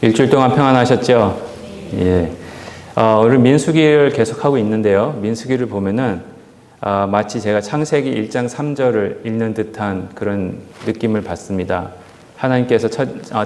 일주일 동안 평안하셨죠? 예. 오늘 민수기를 계속하고 있는데요. 민수기를 보면은 마치 제가 창세기 1장 3절을 읽는 듯한 그런 느낌을 받습니다. 하나님께서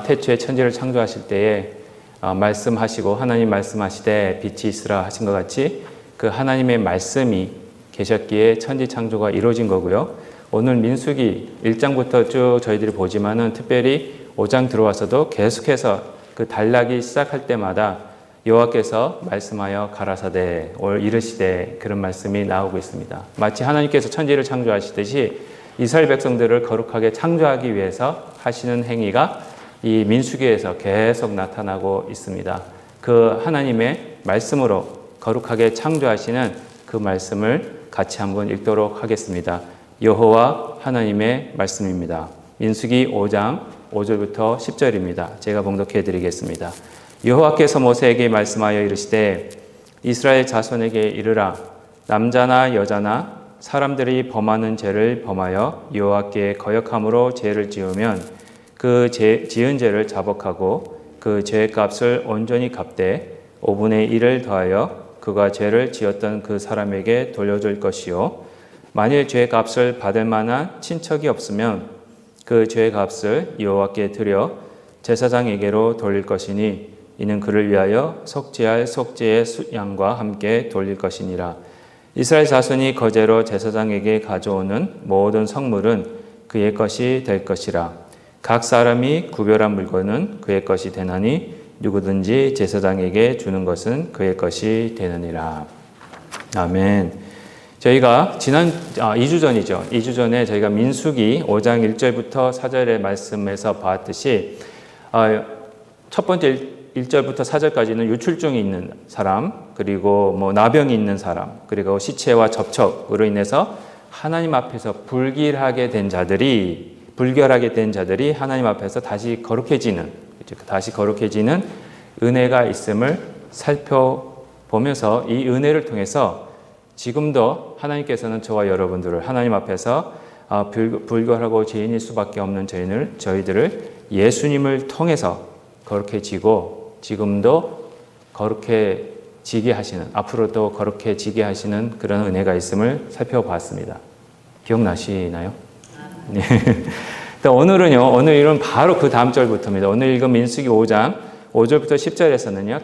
태초에 천지를 창조하실 때에 말씀하시고 하나님 말씀하시되 빛이 있으라 하신 것 같이 그 하나님의 말씀이 계셨기에 천지 창조가 이루어진 거고요. 오늘 민수기 1장부터 쭉 저희들이 보지만은 특별히 5장 들어와서도 계속해서 그 단락이 시작할 때마다 여호와께서 말씀하여 가라사대 이르시되 그런 말씀이 나오고 있습니다. 마치 하나님께서 천지를 창조하시듯이 이스라엘 백성들을 거룩하게 창조하기 위해서 하시는 행위가 이 민수기에서 계속 나타나고 있습니다. 그 하나님의 말씀으로 거룩하게 창조하시는 그 말씀을 같이 한번 읽도록 하겠습니다. 여호와 하나님의 말씀입니다. 민수기 5장 5절부터 10절입니다. 제가 봉독해 드리겠습니다. 여호와께서 모세에게 말씀하여 이르시되 이스라엘 자손에게 이르라. 남자나 여자나 사람들이 범하는 죄를 범하여 여호와께 거역함으로 죄를 지으면 그 지은 죄를 자복하고 그 죄의 값을 온전히 갚되 5분의 1을 더하여 그가 죄를 지었던 그 사람에게 돌려줄 것이요 만일 죄의 값을 받을 만한 친척이 없으면 그 죄의 값을 여호와께 드려 제사장에게로 돌릴 것이니 이는 그를 위하여 속죄할 속죄의 양과 함께 돌릴 것이니라. 이스라엘 자손이 거제로 제사장에게 가져오는 모든 성물은 그의 것이 될 것이라. 각 사람이 구별한 물건은 그의 것이 되나니 누구든지 제사장에게 주는 것은 그의 것이 되느니라. 아멘. 저희가 지난 2주 전이죠. 2주 전에 저희가 민수기 5장 1절부터 4절의 말씀에서 봤듯이 첫 번째 1절부터 4절까지는 유출증이 있는 사람, 그리고 나병이 있는 사람, 그리고 시체와 접촉으로 인해서 하나님 앞에서 불결하게 된 자들이 하나님 앞에서 다시 거룩해지는 은혜가 있음을 살펴보면서 이 은혜를 통해서 지금도 하나님께서는 저와 여러분들을 하나님 앞에서 불결하고 죄인일 수밖에 없는 저희들을 예수님을 통해서 거룩해지고 지금도 거룩해지게 하시는, 앞으로도 거룩해지게 하시는 그런 은혜가 있음을 살펴봤습니다. 기억나시나요? 네. 오늘은 바로 그 다음 절부터입니다. 오늘 읽은 민수기 5장 5절부터 10절에서는요,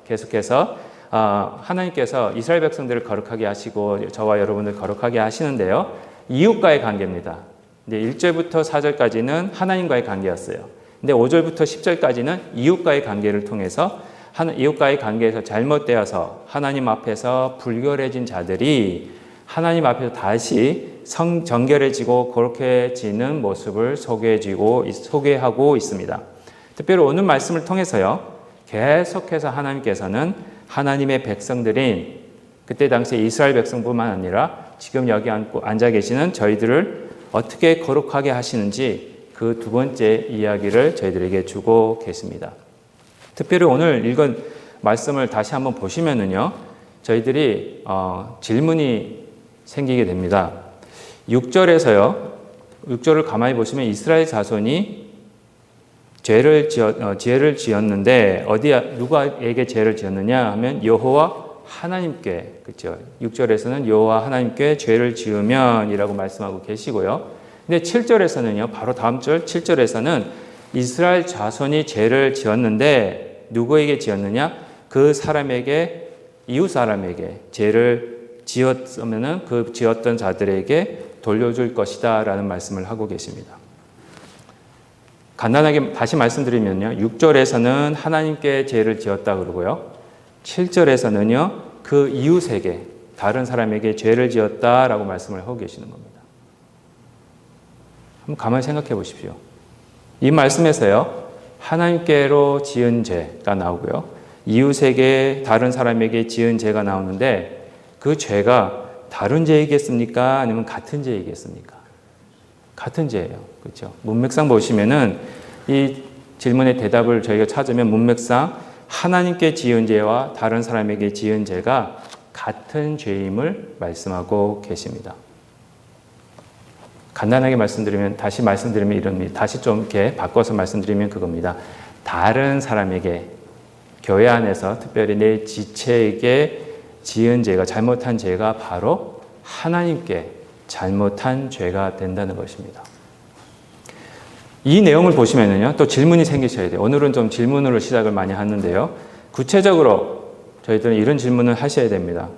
계속해서 하나님께서 이스라엘 백성들을 거룩하게 하시고 저와 여러분을 거룩하게 하시는데요. 이웃과의 관계입니다. 근데 1절부터 4절까지는 하나님과의 관계였어요. 근데 5절부터 10절까지는 이웃과의 관계를 통해서 이웃과의 관계에서 잘못되어서 하나님 앞에서 불결해진 자들이 하나님 앞에서 다시 정결해지고 거룩해지는 모습을 소개하고 있습니다. 특별히 오늘 말씀을 통해서요. 계속해서 하나님께서는 하나님의 백성들인 그때 당시 이스라엘 백성뿐만 아니라 지금 여기 앉아 계시는 저희들을 어떻게 거룩하게 하시는지 그 두 번째 이야기를 저희들에게 주고 계십니다. 특별히 오늘 읽은 말씀을 다시 한번 보시면은요, 저희들이 질문이 생기게 됩니다. 6절을 가만히 보시면 이스라엘 자손이 죄를 지었는데 누구에게 죄를 지었느냐 하면 여호와 하나님께, 그렇죠? 6절에서는 여호와 하나님께 죄를 지으면이라고 말씀하고 계시고요. 근데 7절에서는요, 바로 다음 절 7절에서는 이스라엘 자손이 죄를 지었는데 누구에게 지었느냐? 그 사람에게, 이웃 사람에게 죄를 지었으면은 그 지었던 자들에게 돌려줄 것이다 라는 말씀을 하고 계십니다. 간단하게 다시 말씀드리면요. 6절에서는 하나님께 죄를 지었다 그러고요. 7절에서는요. 그 이웃에게, 다른 사람에게 죄를 지었다라고 말씀을 하고 계시는 겁니다. 한번 가만히 생각해 보십시오. 이 말씀에서요. 하나님께로 지은 죄가 나오고요. 이웃에게, 다른 사람에게 지은 죄가 나오는데 그 죄가 다른 죄이겠습니까? 아니면 같은 죄이겠습니까? 같은 죄예요. 그렇죠? 문맥상 보시면은 이 질문의 대답을 저희가 찾으면 문맥상 하나님께 지은 죄와 다른 사람에게 지은 죄가 같은 죄임을 말씀하고 계십니다. 간단하게 다시 말씀드리면 이럽니다. 다시 좀 이렇게 바꿔서 말씀드리면 그겁니다. 다른 사람에게, 교회 안에서 특별히 내 지체에게 지은 죄가, 잘못한 죄가 바로 하나님께 잘못한 죄가 된다는 것입니다. 이 내용을 보시면은요, 또 질문이 생기셔야 돼요. 오늘은 좀 질문으로 시작을 많이 하는데요. 구체적으로 저희들은 이런 질문을 하셔야 됩니다.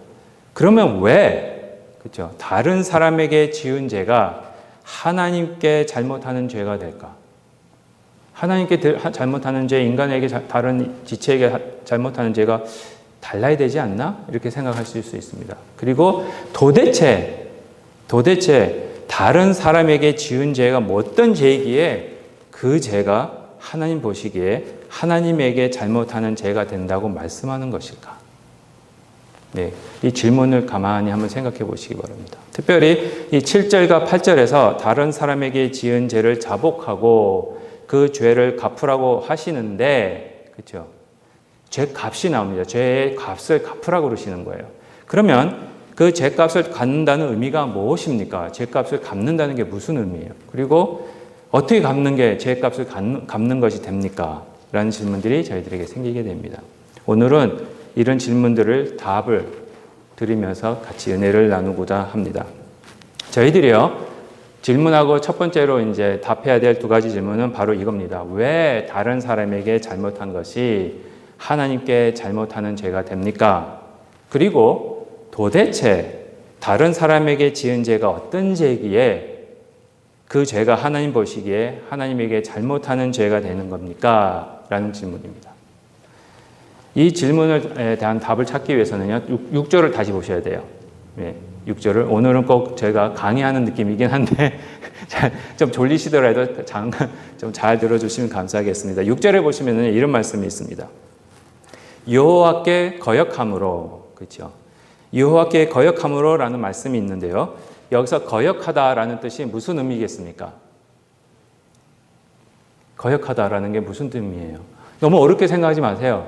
그러면 왜, 그렇죠? 다른 사람에게 지은 죄가 하나님께 잘못하는 죄가 될까? 하나님께 잘못하는 죄, 인간에게 다른 지체에게 잘못하는 죄가 달라야 되지 않나? 이렇게 생각하실 수 있습니다. 그리고 도대체 다른 사람에게 지은 죄가 뭐 어떤 죄이기에 그 죄가 하나님 보시기에 하나님에게 잘못하는 죄가 된다고 말씀하는 것일까? 네, 이 질문을 가만히 한번 생각해 보시기 바랍니다. 특별히 이 7절과 8절에서 다른 사람에게 지은 죄를 자복하고 그 죄를 갚으라고 하시는데, 그렇죠? 죄 값이 나옵니다. 죄의 값을 갚으라고 그러시는 거예요. 그러면 그 죄값을 갚는다는 의미가 무엇입니까? 죄값을 갚는다는 게 무슨 의미예요? 그리고 어떻게 갚는 게 죄값을 갚는 것이 됩니까? 라는 질문들이 저희들에게 생기게 됩니다. 오늘은 이런 질문들을 답을 드리면서 같이 은혜를 나누고자 합니다. 저희들이요, 질문하고 첫 번째로 이제 답해야 될 두 가지 질문은 바로 이겁니다. 왜 다른 사람에게 잘못한 것이 하나님께 잘못하는 죄가 됩니까? 그리고 도대체 다른 사람에게 지은 죄가 어떤 죄이기에 그 죄가 하나님 보시기에 하나님에게 잘못하는 죄가 되는 겁니까? 라는 질문입니다. 이 질문에 대한 답을 찾기 위해서는요, 6절을 다시 보셔야 돼요. 네, 6절을. 오늘은 꼭 제가 강의하는 느낌이긴 한데, 좀 졸리시더라도 좀 잘 들어주시면 감사하겠습니다. 6절에 보시면 이런 말씀이 있습니다. 여호와께 거역함으로, 그렇죠? 여호와께 거역함으로 라는 말씀이 있는데요. 여기서 거역하다라는 뜻이 무슨 의미겠습니까? 거역하다라는 게 무슨 의미예요? 너무 어렵게 생각하지 마세요.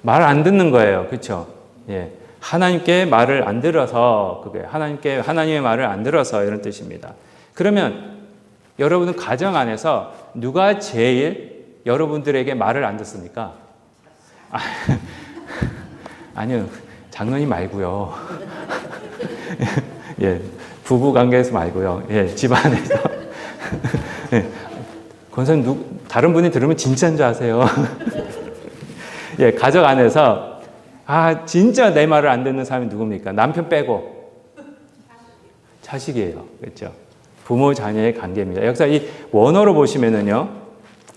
말 안 듣는 거예요. 그렇죠? 예. 하나님께 말을 안 들어서, 그게 하나님의 말을 안 들어서 이런 뜻입니다. 그러면 여러분은 가정 안에서 누가 제일 여러분들에게 말을 안 듣습니까? 아니요. 장로님 말고요. 예. 부부 관계에서 말고요. 예. 집안에서. 예. 권사님, 다른 분이 들으면 진짜인 줄 아세요. 예, 가족 안에서 진짜 내 말을 안 듣는 사람이 누굽니까? 남편 빼고 자식이에요. 그렇죠? 부모 자녀의 관계입니다. 여기서 이 원어로 보시면은요,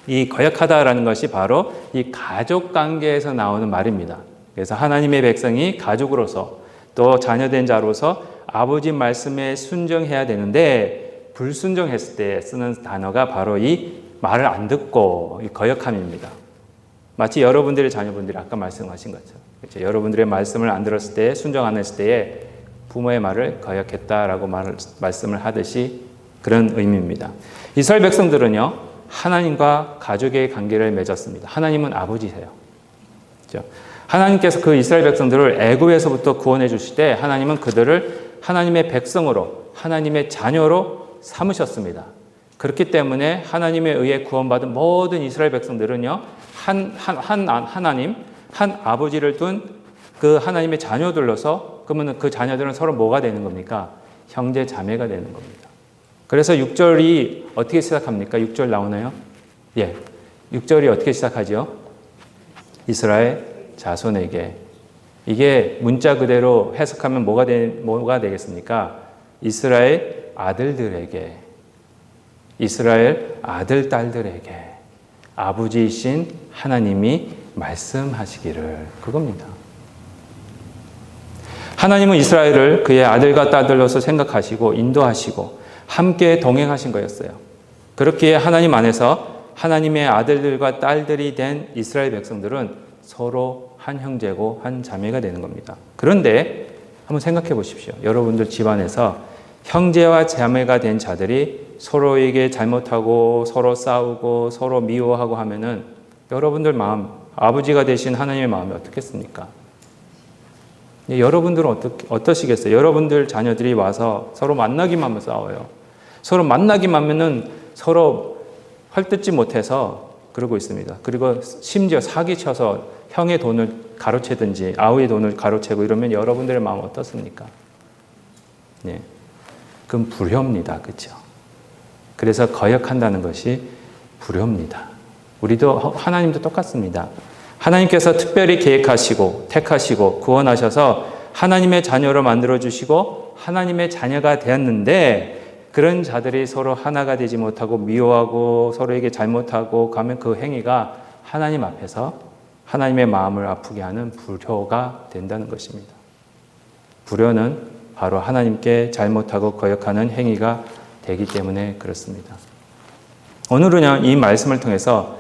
이 거역하다라는 것이 바로 이 가족 관계에서 나오는 말입니다. 그래서 하나님의 백성이 가족으로서 또 자녀된 자로서 아버지 말씀에 순종해야 되는데 불순종했을 때 쓰는 단어가 바로 이 말을 안 듣고 이 거역함입니다. 마치 여러분들의 자녀분들이 아까 말씀하신 것처럼, 그렇죠? 여러분들의 말씀을 안 들었을 때, 순종 안 했을 때에 부모의 말을 거역했다라고 말씀을 하듯이 그런 의미입니다. 이스라엘 백성들은요, 하나님과 가족의 관계를 맺었습니다. 하나님은 아버지세요. 그렇죠? 하나님께서 그 이스라엘 백성들을 애굽에서부터 구원해 주실 때 하나님은 그들을 하나님의 백성으로, 하나님의 자녀로 삼으셨습니다. 그렇기 때문에 하나님에 의해 구원받은 모든 이스라엘 백성들은요, 하나님, 한 아버지를 둔 그 하나님의 자녀들로서, 그러면 그 자녀들은 서로 뭐가 되는 겁니까? 형제 자매가 되는 겁니다. 그래서 6절이 어떻게 시작합니까? 6절 나오나요? 예. 6절이 어떻게 시작하죠? 이스라엘 자손에게. 이게 문자 그대로 해석하면 뭐가 되겠습니까? 이스라엘 아들들에게, 이스라엘 아들, 딸들에게 아버지이신 하나님이 말씀하시기를, 그겁니다. 하나님은 이스라엘을 그의 아들과 딸들로서 생각하시고 인도하시고 함께 동행하신 거였어요. 그렇기에 하나님 안에서 하나님의 아들들과 딸들이 된 이스라엘 백성들은 서로 한 형제고 한 자매가 되는 겁니다. 그런데 한번 생각해 보십시오. 여러분들 집안에서 형제와 자매가 된 자들이 서로에게 잘못하고 서로 싸우고 서로 미워하고 하면은 여러분들 마음, 아버지가 되신 하나님의 마음이 어떻겠습니까? 여러분들은 어떠시겠어요? 여러분들 자녀들이 와서 서로 만나기만 하면 싸워요. 서로 만나기만 하면은 서로 헐뜯지 못해서 그러고 있습니다. 그리고 심지어 사기쳐서 형의 돈을 가로채든지 아우의 돈을 가로채고 이러면 여러분들의 마음 어떻습니까? 네. 그건 불효입니다. 그렇죠? 그래서 거역한다는 것이 불효입니다. 우리도 하나님도 똑같습니다. 하나님께서 특별히 계획하시고 택하시고 구원하셔서 하나님의 자녀로 만들어주시고 하나님의 자녀가 되었는데 그런 자들이 서로 하나가 되지 못하고 미워하고 서로에게 잘못하고 가면 그 행위가 하나님 앞에서 하나님의 마음을 아프게 하는 불효가 된다는 것입니다. 불효는 바로 하나님께 잘못하고 거역하는 행위가 되기 때문에 그렇습니다. 오늘은 이 말씀을 통해서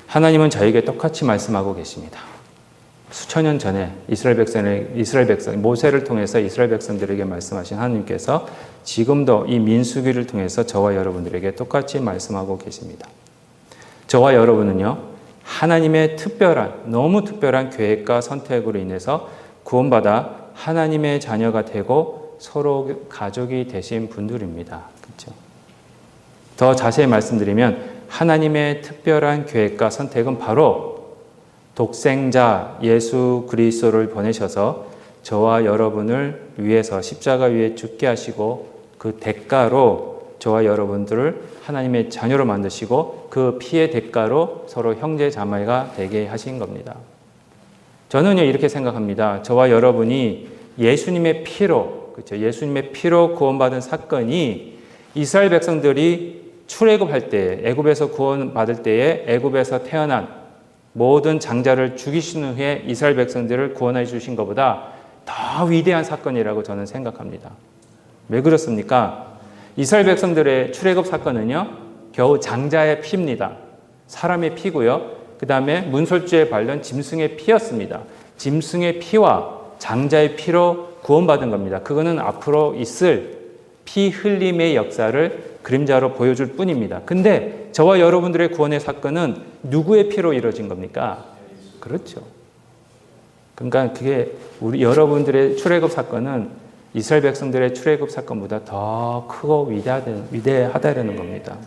하나님은 저에게 똑같이 말씀하고 계십니다. 수천 년 전에 이스라엘 백성, 모세를 통해서 이스라엘 백성들에게 말씀하신 하나님께서 지금도 이 민수기를 통해서 저와 여러분들에게 똑같이 말씀하고 계십니다. 저와 여러분은요, 하나님의 너무 특별한 계획과 선택으로 인해서 구원받아 하나님의 자녀가 되고 서로 가족이 되신 분들입니다. 그렇죠? 더 자세히 말씀드리면 하나님의 특별한 계획과 선택은 바로 독생자 예수 그리스도를 보내셔서 저와 여러분을 위해서 십자가 위에 죽게 하시고 그 대가로 저와 여러분들을 하나님의 자녀로 만드시고 그 피의 대가로 서로 형제 자매가 되게 하신 겁니다. 저는요 이렇게 생각합니다. 저와 여러분이 예수님의 피로, 그렇죠? 예수님의 피로 구원받은 사건이 이스라엘 백성들이 출애굽할 때, 애굽에서 구원받을 때에 애굽에서 태어난 모든 장자를 죽이신 후에 이스라엘 백성들을 구원해 주신 것보다 더 위대한 사건이라고 저는 생각합니다. 왜 그렇습니까? 이스라엘 백성들의 출애굽 사건은요, 겨우 장자의 피입니다. 사람의 피고요. 그 다음에 문설주에 발른 짐승의 피였습니다. 짐승의 피와 장자의 피로 구원받은 겁니다. 그거는 앞으로 있을 피 흘림의 역사를 그림자로 보여줄 뿐입니다. 근데 저와 여러분들의 구원의 사건은 누구의 피로 이루어진 겁니까? 그렇죠. 그러니까 그게 여러분들의 출애굽 사건은 이스라엘 백성들의 출애굽 사건보다 더 크고 위대하다는 겁니다.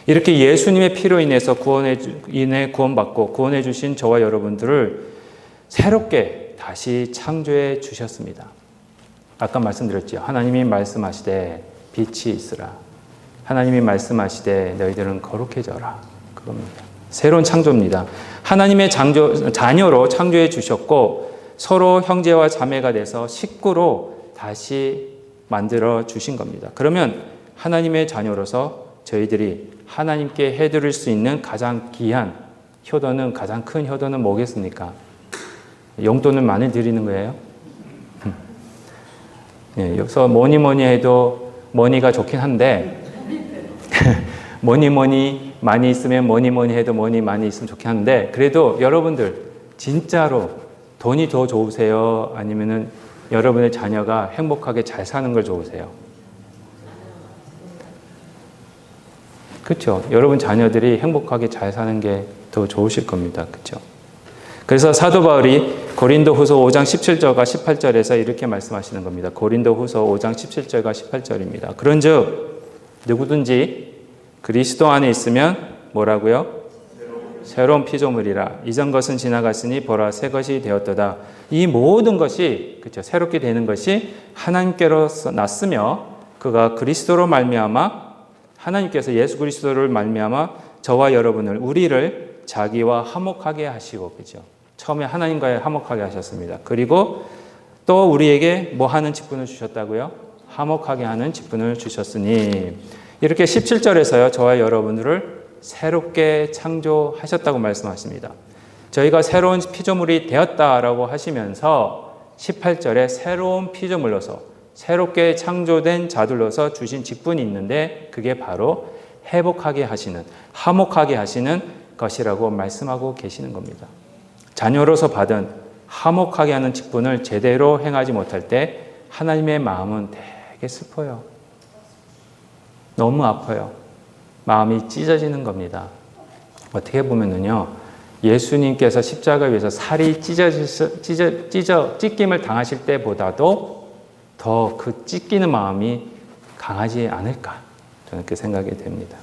이렇게 예수님의 피로 인해서 구원받고 구원해 주신 저와 여러분들을 새롭게 다시 창조해 주셨습니다. 아까 말씀드렸죠. 하나님이 말씀하시되 빛이 있으라. 하나님이 말씀하시되 너희들은 거룩해져라. 그겁니다. 새로운 창조입니다. 하나님의 자녀로 창조해 주셨고 서로 형제와 자매가 돼서 식구로 다시 만들어 주신 겁니다. 그러면 하나님의 자녀로서 저희들이 하나님께 해드릴 수 있는 가장 귀한 효도는, 가장 큰 효도는 뭐겠습니까? 용돈을 많이 드리는 거예요. 예, 여기서 뭐니 해도 머니가 좋긴 한데 뭐니 많이 있으면 뭐니 해도 뭐니 많이 있으면 좋긴 한데 그래도 여러분들 진짜로 돈이 더 좋으세요? 아니면은 여러분의 자녀가 행복하게 잘 사는 걸 좋으세요? 그렇죠? 여러분 자녀들이 행복하게 잘 사는 게 더 좋으실 겁니다. 그렇죠? 그래서 사도 바울이 고린도후서 5장 17절과 18절에서 이렇게 말씀하시는 겁니다. 고린도후서 5장 17절과 18절입니다. 그런즉 누구든지 그리스도 안에 있으면 뭐라고요? 새로운 피조물이라. 이전 것은 지나갔으니 보라 새 것이 되었도다. 이 모든 것이 그렇죠. 새롭게 되는 것이 하나님께로서 났으며 그가 그리스도로 말미암아 하나님께서 예수 그리스도를 말미암아 저와 여러분을 우리를 자기와 화목하게 하시고 그렇죠. 처음에 하나님과 화목하게 하셨습니다. 그리고 또 우리에게 뭐 하는 직분을 주셨다고요? 화목하게 하는 직분을 주셨으니 이렇게 17절에서요. 저와 여러분들을 새롭게 창조하셨다고 말씀하십니다. 저희가 새로운 피조물이 되었다라고 하시면서 18절에 새로운 피조물로서 새롭게 창조된 자들로서 주신 직분이 있는데 그게 바로 회복하게 하시는, 화목하게 하시는 것이라고 말씀하고 계시는 겁니다. 자녀로서 받은 화목하게 하는 직분을 제대로 행하지 못할 때 하나님의 마음은 되게 슬퍼요. 너무 아파요. 마음이 찢어지는 겁니다. 어떻게 보면은요, 예수님께서 십자가 위에서 살이 찢김을 당하실 때보다도 더 그 찢기는 마음이 강하지 않을까 저는 그렇게 생각이 됩니다.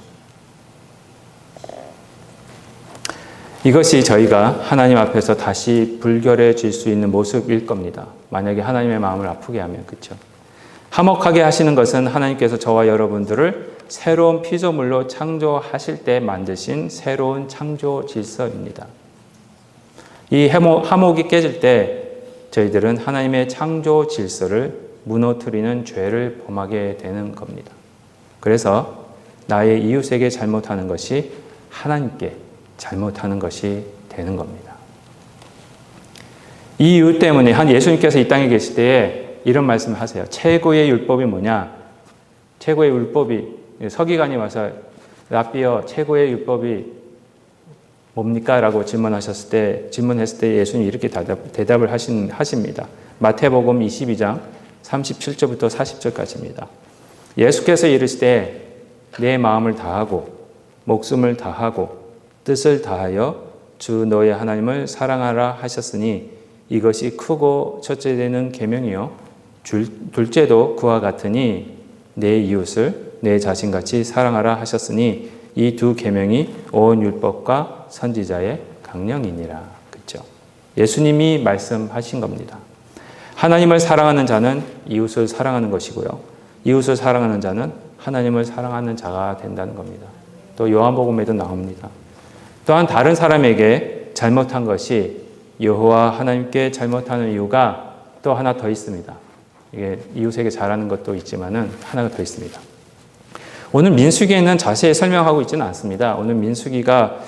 이것이 저희가 하나님 앞에서 다시 불결해질 수 있는 모습일 겁니다. 만약에 하나님의 마음을 아프게 하면, 그렇죠? 화목하게 하시는 것은 하나님께서 저와 여러분들을 새로운 피조물로 창조하실 때 만드신 새로운 창조 질서입니다. 이 화목이 깨질 때 저희들은 하나님의 창조 질서를 무너뜨리는 죄를 범하게 되는 겁니다. 그래서 나의 이웃에게 잘못하는 것이 하나님께 잘못하는 것이 되는 겁니다. 이 이유 때문에 한 예수님께서 이 땅에 계실 때에 이런 말씀을 하세요. 최고의 율법이 뭐냐? 최고의 율법이, 서기관이 와서 랍비여 최고의 율법이 뭡니까? 라고 질문했을 때 예수님이 이렇게 대답을 하십니다. 마태복음 22장 37절부터 40절까지입니다. 예수께서 이르시되 내 마음을 다하고 목숨을 다하고 뜻을 다하여 주 너의 하나님을 사랑하라 하셨으니 이것이 크고 첫째 되는 계명이요 둘째도 그와 같으니 내 이웃을 내 자신같이 사랑하라 하셨으니 이 두 계명이 온 율법과 선지자의 강령이니라. 그렇죠? 예수님이 말씀하신 겁니다. 하나님을 사랑하는 자는 이웃을 사랑하는 것이고요. 이웃을 사랑하는 자는 하나님을 사랑하는 자가 된다는 겁니다. 또 요한복음에도 나옵니다. 또한 다른 사람에게 잘못한 것이 여호와 하나님께 잘못하는 이유가 또 하나 더 있습니다. 이게 이웃에게 잘하는 것도 있지만은 하나가 더 있습니다. 오늘 민수기에는 자세히 설명하고 있지는 않습니다. 오늘 민수기가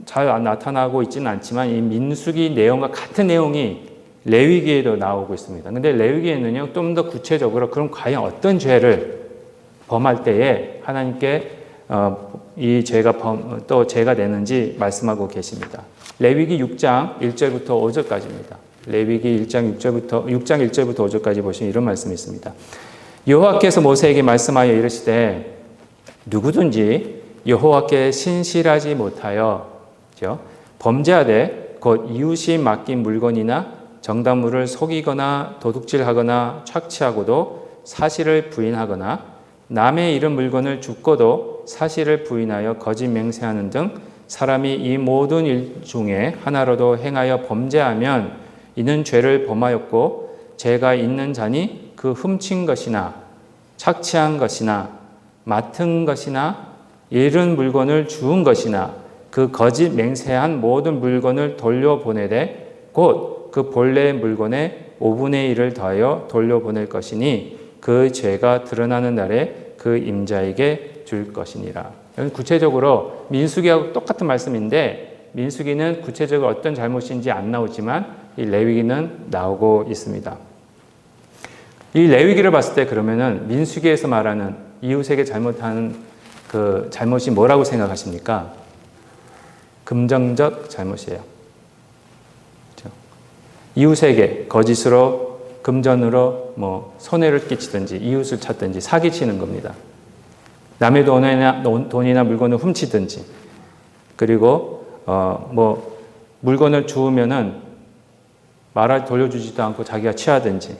잘 나타나고 있지는 않지만 이 민수기 내용과 같은 내용이 레위기에도 나오고 있습니다. 근데 레위기에는요, 좀 더 구체적으로 그럼 과연 어떤 죄를 범할 때에 하나님께 이 죄가 또 죄가 되는지 말씀하고 계십니다. 레위기 6장 1절부터 5절까지입니다. 레위기 6장 1절부터 5절까지 보시면 이런 말씀이 있습니다. 여호와께서 모세에게 말씀하여 이르시되 누구든지 여호와께 신실하지 못하여 범죄하되 곧 이웃이 맡긴 물건이나 정당물을 속이거나 도둑질하거나 착취하고도 사실을 부인하거나 남의 잃은 물건을 줍고도 사실을 부인하여 거짓 맹세하는 등 사람이 이 모든 일 중에 하나라도 행하여 범죄하면 이는 죄를 범하였고 죄가 있는 자니 그 훔친 것이나 착취한 것이나 맡은 것이나 잃은 물건을 주운 것이나 그 거짓 맹세한 모든 물건을 돌려보내되 곧 그 본래의 물건의 5분의 1을 더하여 돌려보낼 것이니 그 죄가 드러나는 날에 그 임자에게 줄 것이니라. 구체적으로 민수기하고 똑같은 말씀인데 민수기는 구체적으로 어떤 잘못인지 안 나오지만 이 레위기는 나오고 있습니다. 이 레위기를 봤을 때 그러면은 민수기에서 말하는 이웃에게 잘못하는 그 잘못이 뭐라고 생각하십니까? 금전적 잘못이에요. 그렇죠? 이웃에게 거짓으로 금전으로 손해를 끼치든지 이웃을 찾든지 사기치는 겁니다. 남의 돈이나 물건을 훔치든지 그리고 물건을 주우면은 말을 돌려주지도 않고 자기가 취하든지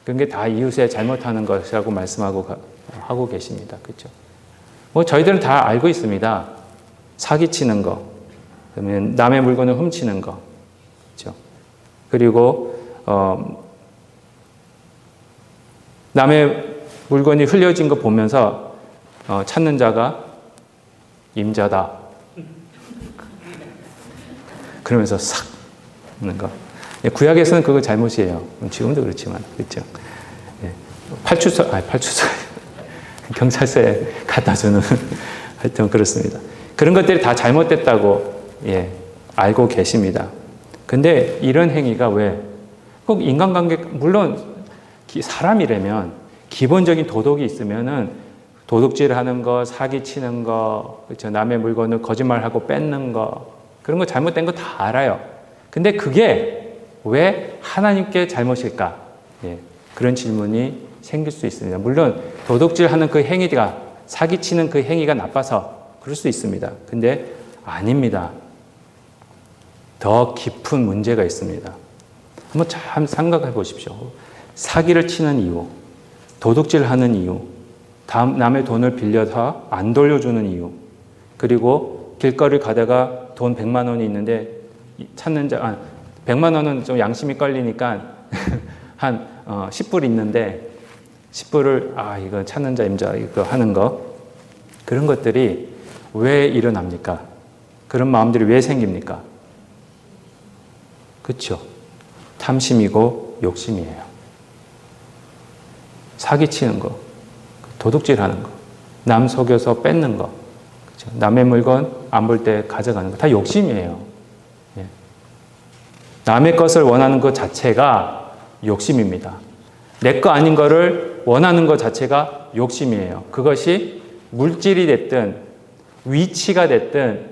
그런 게 다 이웃의 잘못하는 것이라고 하고 계십니다. 그렇죠? 저희들은 다 알고 있습니다. 사기치는 거, 그러면 남의 물건을 훔치는 거, 그렇죠? 그리고 남의 물건이 흘려진 거 보면서 찾는 자가 임자다. 그러면서 싹 하는 거. 구약에서는 그거 잘못이에요. 지금도 그렇지만, 그렇죠? 팔추서 경찰서에 갖다 주는 하여튼 그렇습니다. 그런 것들이 다 잘못됐다고 알고 계십니다. 근데 이런 행위가 왜 꼭 인간관계 물론 사람이라면 기본적인 도덕이 있으면은 도둑질하는 거, 사기치는 거, 그렇죠? 남의 물건을 거짓말하고 뺏는 거 그런 거 잘못된 거 다 알아요. 근데 그게 왜 하나님께 잘못일까? 그런 질문이 생길 수 있습니다. 물론 도둑질하는 그 행위가 사기치는 그 행위가 나빠서 그럴 수 있습니다. 근데 아닙니다. 더 깊은 문제가 있습니다. 한번 참 생각해 보십시오. 사기를 치는 이유, 도둑질하는 이유, 남의 돈을 빌려서 안 돌려주는 이유, 그리고 길거리 가다가 돈 100만 원이 있는데 찾는 100만 원은 좀 양심이 걸리니까 한 10불 있는데 10불을 이거 찾는 자 임자 이거 하는 거, 그런 것들이 왜 일어납니까? 그런 마음들이 왜 생깁니까? 그렇죠. 탐심이고 욕심이에요. 사기치는 거, 도둑질하는 거, 남 속여서 뺏는 거, 그렇죠? 남의 물건 안 볼 때 가져가는 거, 다 욕심이에요. 예. 남의 것을 원하는 것 자체가 욕심입니다. 내 거 아닌 거를 원하는 것 자체가 욕심이에요. 그것이 물질이 됐든 위치가 됐든,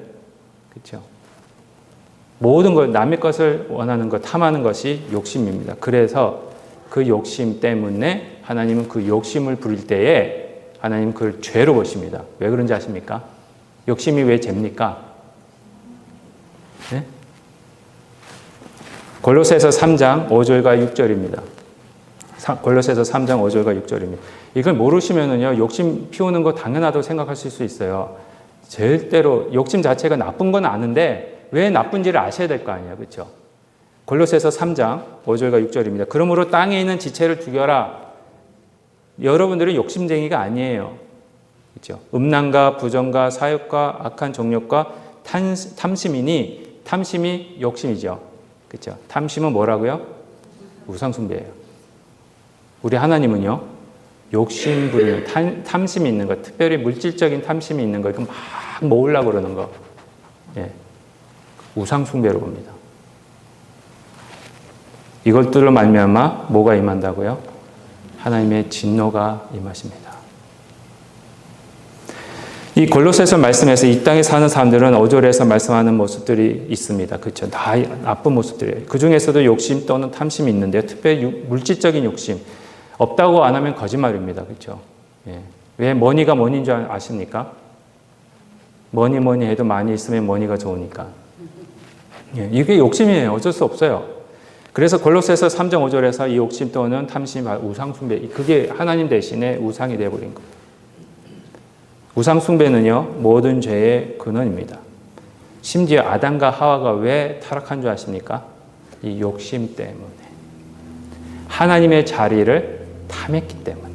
그렇죠? 모든 것, 남의 것을 원하는 것, 탐하는 것이 욕심입니다. 그래서 그 욕심 때문에 하나님은 그 욕심을 부릴 때에 하나님은 그걸 죄로 보십니다. 왜 그런지 아십니까? 욕심이 왜 죄입니까? 네? 골로새서 3장 5절과 6절입니다. 골로새서 3장 5절과 6절입니다. 이걸 모르시면은요, 욕심 피우는 거 당연하다고 생각하실 수 있어요. 절대로 욕심 자체가 나쁜 건 아는데 왜 나쁜지를 아셔야 될 거 아니에요. 그렇죠? 골로새서 3장 5절과 6절입니다. 그러므로 땅에 있는 지체를 죽여라. 여러분들은 욕심쟁이가 아니에요. 그렇죠? 음란과 부정과 사욕과 악한 정욕과 탐심이니, 탐심이 욕심이죠. 그렇죠? 탐심은 뭐라고요? 우상숭배예요. 우리 하나님은요, 욕심 부리는 탐심이 있는 것, 특별히 물질적인 탐심이 있는 거, 막 모으려고 그러는 거, 예, 우상숭배로 봅니다. 이것들로 말미암아 뭐가 임한다고요? 하나님의 진노가 임하십니다. 이 골로새서 말씀에서 이 땅에 사는 사람들은 5절에서 말씀하는 모습들이 있습니다. 그렇죠? 다 나쁜 모습들이에요. 그 중에서도 욕심 또는 탐심이 있는데요. 특별히 물질적인 욕심. 없다고 안 하면 거짓말입니다. 그렇죠? 예. 왜 머니가 머니인 줄 아십니까? 머니 해도 많이 있으면 머니가 좋으니까. 예. 이게 욕심이에요. 어쩔 수 없어요. 그래서 골로새서 3장 5절에서 이 욕심 또는 탐심, 우상숭배, 그게 하나님 대신에 우상이 되어버린 거예요. 우상숭배는요, 모든 죄의 근원입니다. 심지어 아담과 하와가 왜 타락한 줄 아십니까? 이 욕심 때문에. 하나님의 자리를 탐했기 때문에.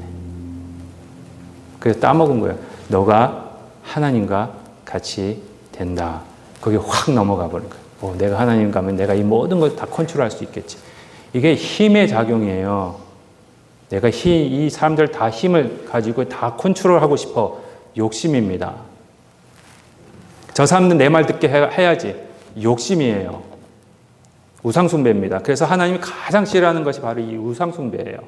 그래서 따먹은 거예요. 너가 하나님과 같이 된다. 거기 확 넘어가 버린 거예요. 내가 하나님 가면 내가 이 모든 걸 다 컨트롤할 수 있겠지. 이게 힘의 작용이에요. 내가 이 사람들 다 힘을 가지고 다 컨트롤하고 싶어. 욕심입니다. 저 사람은 내 말 듣게 해야지. 욕심이에요. 우상숭배입니다. 그래서 하나님이 가장 싫어하는 것이 바로 이 우상숭배예요.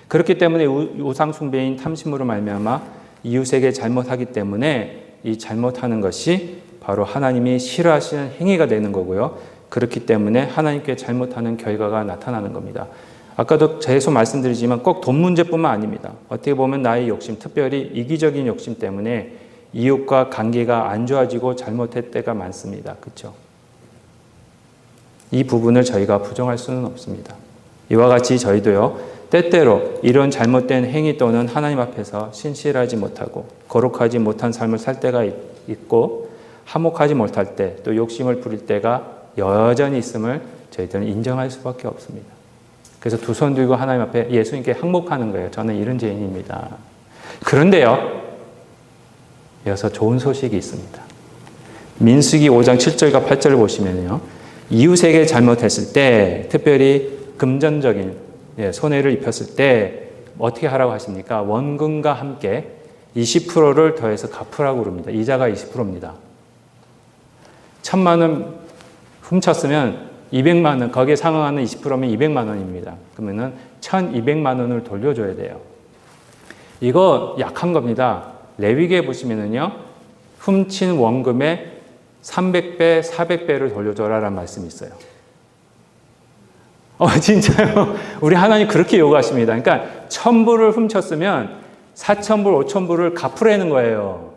그렇기 때문에 우상숭배인 탐심으로 말미암아 이웃에게 잘못하기 때문에 이 잘못하는 것이 바로 하나님이 싫어하시는 행위가 되는 거고요. 그렇기 때문에 하나님께 잘못하는 결과가 나타나는 겁니다. 아까도 계속 말씀드리지만 꼭 돈 문제뿐만 아닙니다. 어떻게 보면 나의 욕심, 특별히 이기적인 욕심 때문에 이웃과 관계가 안 좋아지고 잘못할 때가 많습니다. 그렇죠? 이 부분을 저희가 부정할 수는 없습니다. 이와 같이 저희도요, 때때로 이런 잘못된 행위 또는 하나님 앞에서 신실하지 못하고 거룩하지 못한 삶을 살 때가 있고 화목하지 못할 때, 또 욕심을 부릴 때가 여전히 있음을 저희들은 인정할 수밖에 없습니다. 그래서 두 손 들고 하나님 앞에 예수님께 항복하는 거예요. 저는 이런 죄인입니다. 그런데요, 이어서 좋은 소식이 있습니다. 민수기 5장 7절과 8절을 보시면요, 이웃에게 잘못했을 때, 특별히 금전적인 손해를 입혔을 때 어떻게 하라고 하십니까? 원금과 함께 20%를 더해서 갚으라고 그럽니다. 이자가 20%입니다. 1,000만 원 훔쳤으면 200만 원, 거기에 상응하는 20%면 200만 원입니다. 그러면은 1,200만 원을 돌려줘야 돼요. 이거 약한 겁니다. 레위기에 보시면은요, 훔친 원금의 300배, 400배를 돌려줘라라는 말씀이 있어요. 진짜요? 우리 하나님 그렇게 요구하십니다. 그러니까 1,000불을 훔쳤으면 4,000불, 5,000불을 갚으라는 거예요.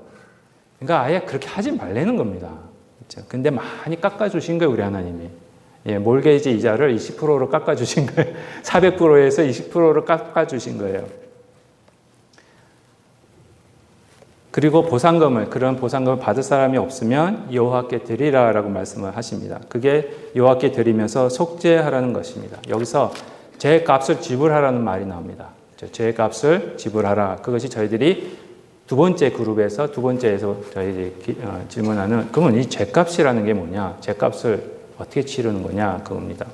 그러니까 아예 그렇게 하지 말라는 겁니다. 그렇죠? 근데 많이 깎아주신 거예요, 우리 하나님이. 몰게이지 이자를 20%로 깎아주신 거예요. 400%에서 20%로 깎아주신 거예요. 그리고 그런 보상금을 받을 사람이 없으면 여호와께 드리라라고 말씀을 하십니다. 그게 여호와께 드리면서 속죄하라는 것입니다. 여기서 죄값을 지불하라는 말이 나옵니다. 죄값을 지불하라. 그것이 저희들이 두 번째 그룹에서 두 번째에서 저희들이 질문하는, 그러면 이 죄값이라는 게 뭐냐? 죄값을 어떻게 치르는 거냐? 그겁니다.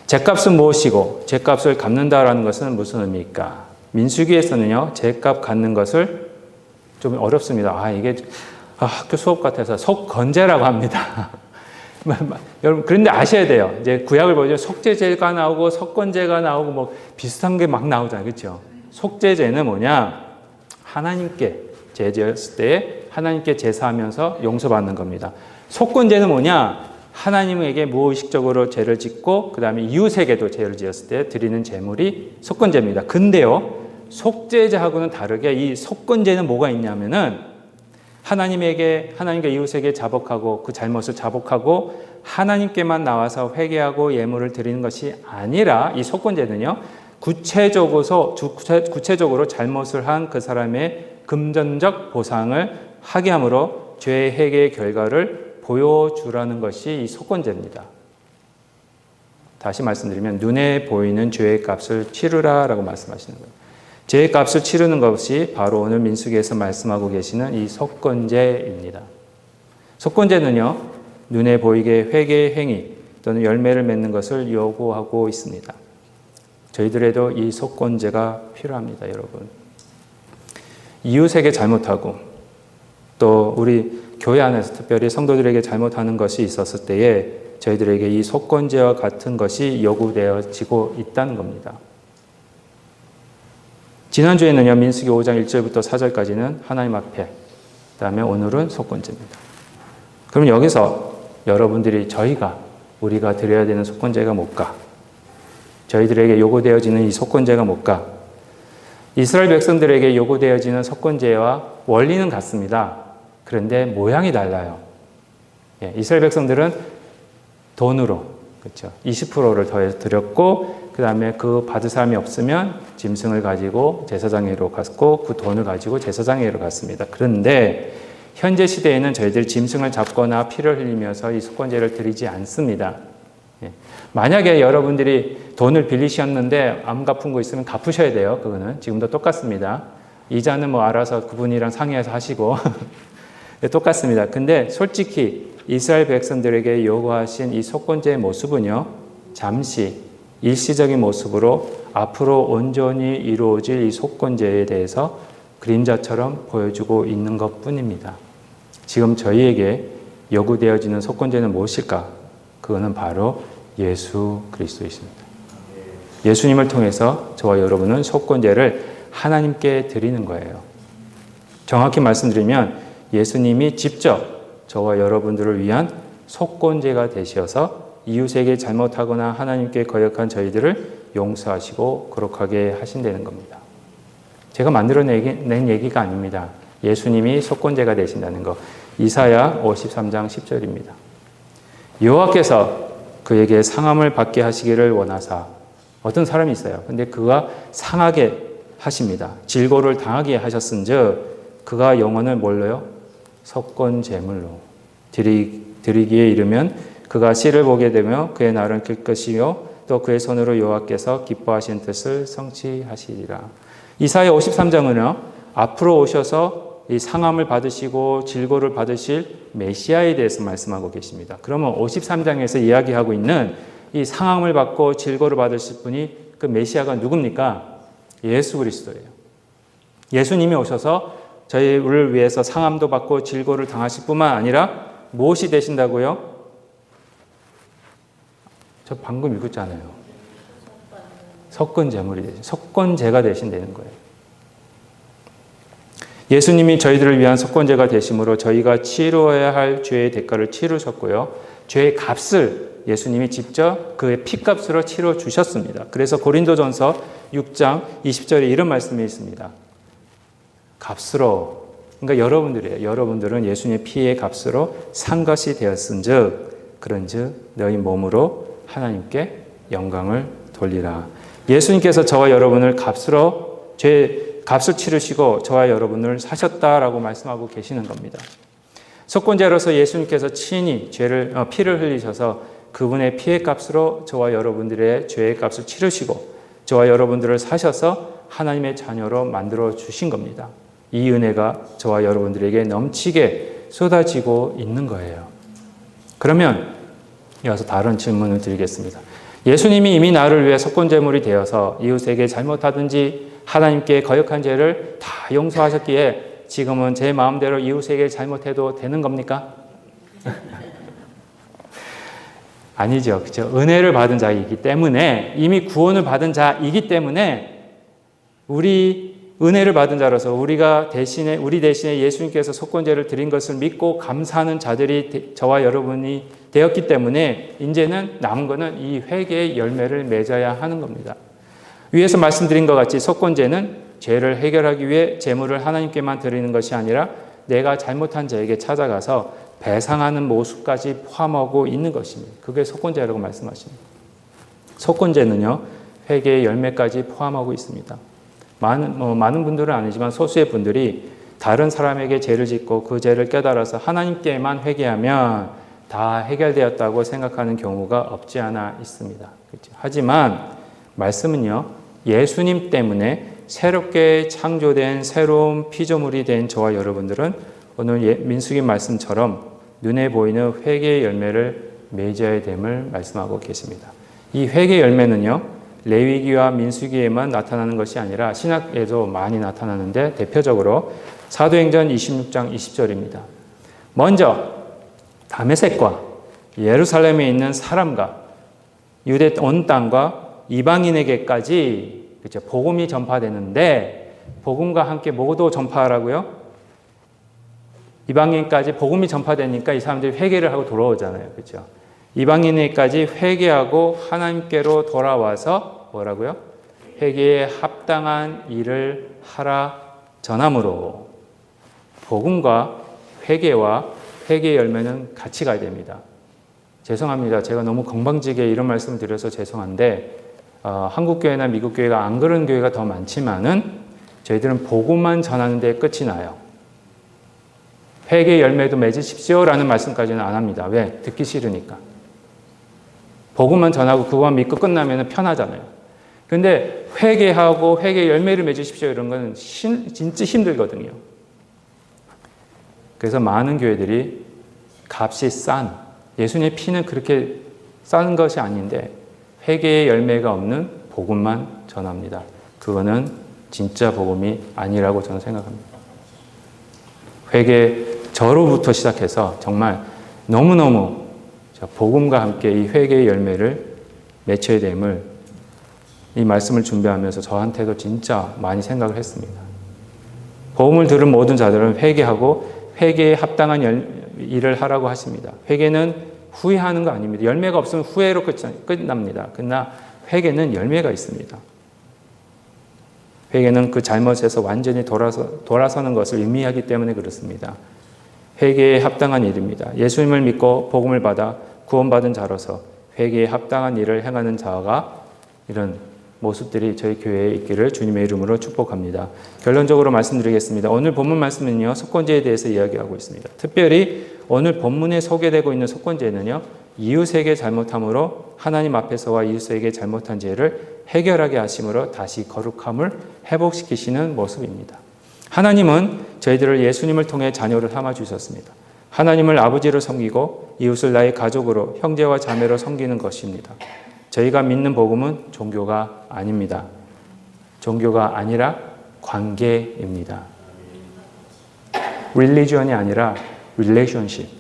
죄값은 무엇이고 죄값을 갚는다라는 것은 무슨 의미일까? 민수기에서는요, 죄값 갚는 것을 좀 어렵습니다. 이게 학교 수업 같아서 속건제라고 합니다. 여러분, 그런데 아셔야 돼요. 이제 구약을 보죠. 속죄제가 나오고 속건제가 나오고 뭐 비슷한 게 막 나오잖아요. 그렇죠? 속죄제는 뭐냐? 하나님께 죄 지었을 때 하나님께 제사하면서 용서받는 겁니다. 속건제는 뭐냐? 하나님에게 무의식적으로 죄를 짓고 그 다음에 이웃에게도 죄를 지었을 때 드리는 제물이 속건제입니다. 근데요, 속죄제하고는 다르게 이 속건제는 뭐가 있냐면은 하나님과 이웃에게 자복하고 그 잘못을 자복하고 하나님께만 나와서 회개하고 예물을 드리는 것이 아니라, 이 속건제는요, 구체적으로 잘못을 한 그 사람의 금전적 보상을 하게 함으로 죄의 회개의 결과를 보여주라는 것이 이 속건제입니다. 다시 말씀드리면 눈에 보이는 죄의 값을 치르라라고 말씀하시는 거예요. 죄의 값을 치르는 것이 바로 오늘 민수기에서 말씀하고 계시는 이 속건제입니다. 속건제는요, 눈에 보이게 회개의 행위 또는 열매를 맺는 것을 요구하고 있습니다. 저희들에도 이 속건제가 필요합니다, 여러분. 이웃에게 잘못하고 또 우리 교회 안에서 특별히 성도들에게 잘못하는 것이 있었을 때에 저희들에게 이 속건제와 같은 것이 요구되어지고 있다는 겁니다. 지난주에는요, 민수기 5장 1절부터 4절까지는 하나님 앞에, 그 다음에 오늘은 속건제입니다. 그럼 여기서 여러분들이 우리가 드려야 되는 속건제가 뭘까? 저희들에게 요구되어지는 이 속건제가 뭘까? 이스라엘 백성들에게 요구되어지는 속건제와 원리는 같습니다. 그런데 모양이 달라요. 이스라엘 백성들은 돈으로, 그렇죠, 20%를 더해서 드렸고, 그 다음에 그 받을 사람이 없으면 짐승을 가지고 제사장에게로 갔고 그 돈을 가지고 제사장에게로 갔습니다. 그런데 현재 시대에는 저희들이 짐승을 잡거나 피를 흘리면서 이 속건제를 드리지 않습니다. 만약에 여러분들이 돈을 빌리셨는데 안 갚은 거 있으면 갚으셔야 돼요. 그거는 지금도 똑같습니다. 이자는 뭐 알아서 그분이랑 상의해서 하시고 똑같습니다. 근데 솔직히 이스라엘 백성들에게 요구하신 이 속건제의 모습은요, 잠시 일시적인 모습으로 앞으로 온전히 이루어질 이 속건제에 대해서 그림자처럼 보여주고 있는 것뿐입니다. 지금 저희에게 요구되어지는 속건제는 무엇일까? 그거는 바로 예수 그리스도이십니다. 예수님을 통해서 저와 여러분은 속건제를 하나님께 드리는 거예요. 정확히 말씀드리면 예수님이 직접 저와 여러분들을 위한 속건제가 되셔서 이웃에게 잘못하거나 하나님께 거역한 저희들을 용서하시고 거룩하게 하신다는 겁니다. 제가 만들어낸 얘기가 아닙니다. 예수님이 속건제가 되신다는 것. 이사야 53장 10절입니다. 여호와께서 그에게 상함을 받게 하시기를 원하사, 어떤 사람이 있어요. 근데 그가 상하게 하십니다. 질고를 당하게 하셨은즉 그가 영혼을 뭘로요? 속건제물로 드리기에 이르면 그가 씨를 보게 되며 그의 날은 길 것이요 또 그의 손으로 여호와께서 기뻐하신 뜻을 성취하시리라. 이사야 53장은요, 앞으로 오셔서 이 상함을 받으시고 질고를 받으실 메시아에 대해서 말씀하고 계십니다. 그러면 53장에서 이야기하고 있는 이 상함을 받고 질고를 받으실 분이, 그 메시아가 누굽니까? 예수 그리스도예요. 예수님이 오셔서 저희를 위해서 상함도 받고 질고를 당하실 뿐만 아니라 무엇이 되신다고요? 저 방금 읽었잖아요. 속건제가 되신다는 거예요. 예수님이 저희들을 위한 속건제가 되심으로 저희가 치러야 할 죄의 대가를 치르셨고요. 죄의 값을 예수님이 직접 그의 피값으로 치러 주셨습니다. 그래서 고린도전서 6장 20절에 이런 말씀이 있습니다. 값으로, 그러니까 여러분들이에요. 여러분들은 예수님의 피의 값으로 산 것이 되었은즉 그런즉 너희 몸으로 하나님께 영광을 돌리라. 예수님께서 저와 여러분을 값으로, 죄 값을 치르시고 저와 여러분을 사셨다라고 말씀하고 계시는 겁니다. 속건제로서 예수님께서 친히 피를 흘리셔서 그분의 피의 값으로 저와 여러분들의 죄의 값을 치르시고 저와 여러분들을 사셔서 하나님의 자녀로 만들어 주신 겁니다. 이 은혜가 저와 여러분들에게 넘치게 쏟아지고 있는 거예요. 그러면 이어서 다른 질문을 드리겠습니다. 예수님이 이미 나를 위해 속건제물이 되어서 이웃에게 잘못하든지 하나님께 거역한 죄를 다 용서하셨기에 지금은 제 마음대로 이웃에게 잘못해도 되는 겁니까? 아니죠. 그렇죠? 은혜를 받은 자이기 때문에, 이미 구원을 받은 자이기 때문에 우리 은혜를 받은 자로서 우리 대신에 예수님께서 속건제를 드린 것을 믿고 감사하는 자들이 저와 여러분이 되었기 때문에 이제는 남은 것은 이 회개의 열매를 맺어야 하는 겁니다. 위에서 말씀드린 것 같이 속건제는 죄를 해결하기 위해 제물을 하나님께만 드리는 것이 아니라 내가 잘못한 자에게 찾아가서 배상하는 모습까지 포함하고 있는 것입니다. 그게 속건제라고 말씀하십니다. 속건제는요, 회개의 열매까지 포함하고 있습니다. 많은 분들은 아니지만 소수의 분들이 다른 사람에게 죄를 짓고 그 죄를 깨달아서 하나님께만 회개하면 다 해결되었다고 생각하는 경우가 없지 않아 있습니다. 그렇죠? 하지만 말씀은요, 예수님 때문에 새롭게 창조된 새로운 피조물이 된 저와 여러분들은 오늘 민수기 말씀처럼 눈에 보이는 회개의 열매를 맺어야 됨을 말씀하고 계십니다. 이 회개의 열매는요, 레위기와 민수기에만 나타나는 것이 아니라 신약에도 많이 나타나는데 대표적으로 사도행전 26장 20절입니다. 먼저 다메섹과 예루살렘에 있는 사람과 유대 온 땅과 이방인에게까지 그렇죠, 복음이 전파되는데 복음과 함께 뭐도 전파하라고요? 이방인까지 복음이 전파되니까 이 사람들이 회개를 하고 돌아오잖아요. 그렇죠? 이방인에게까지 회개하고 하나님께로 돌아와서 뭐라고요? 회개에 합당한 일을 하라 전함으로 복음과 회개와 회개의 열매는 같이 가야 됩니다. 죄송합니다. 제가 너무 건방지게 이런 말씀을 드려서 죄송한데 한국교회나 미국교회가 안 그런 교회가 더 많지만은 저희들은 복음만 전하는 데 끝이 나요. 회개의 열매도 맺으십시오라는 말씀까지는 안 합니다. 왜? 듣기 싫으니까. 복음만 전하고 그것만 믿고 끝나면 편하잖아요. 그런데 회개하고 회개의 열매를 맺으십시오 이런 건 진짜 힘들거든요. 그래서 많은 교회들이 값이 싼, 예수님의 피는 그렇게 싼 것이 아닌데 회개의 열매가 없는 복음만 전합니다. 그거는 진짜 복음이 아니라고 저는 생각합니다. 저로부터 시작해서 정말 너무너무 복음과 함께 이 회개의 열매를 맺혀야 됨을 이 말씀을 준비하면서 저한테도 진짜 많이 생각을 했습니다. 복음을 들은 모든 자들은 회개하고 회개에 합당한 일을 하라고 하십니다. 회개는 후회하는 거 아닙니다. 열매가 없으면 후회로 끝납니다. 그러나 회개는 열매가 있습니다. 회개는 그 잘못에서 완전히 돌아서는 것을 의미하기 때문에 그렇습니다. 회개에 합당한 일입니다. 예수님을 믿고 복음을 받아 구원받은 자로서 회개에 합당한 일을 행하는 자가 이런 모습들이 저희 교회에 있기를 주님의 이름으로 축복합니다. 결론적으로 말씀드리겠습니다. 오늘 본문 말씀은요, 속건제에 대해서 이야기하고 있습니다. 특별히 오늘 본문에 소개되고 있는 속건제는요, 이웃에게 잘못함으로 하나님 앞에서와 이웃에게 잘못한 죄를 해결하게 하심으로 다시 거룩함을 회복시키시는 모습입니다. 하나님은 저희들을 예수님을 통해 자녀를 삼아 주셨습니다. 하나님을 아버지로 섬기고 이웃을 나의 가족으로 형제와 자매로 섬기는 것입니다. 저희가 믿는 복음은 종교가 아닙니다. 종교가 아니라 관계입니다. religion이 아니라 relationship.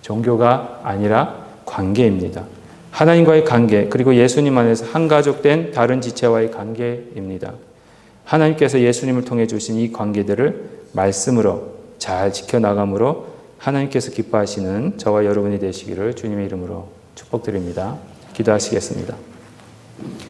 종교가 아니라 관계입니다. 하나님과의 관계, 그리고 예수님 안에서 한 가족 된 다른 지체와의 관계입니다. 하나님께서 예수님을 통해 주신 이 관계들을 말씀으로 잘 지켜나감으로 하나님께서 기뻐하시는 저와 여러분이 되시기를 주님의 이름으로 축복드립니다. 기도하시겠습니다.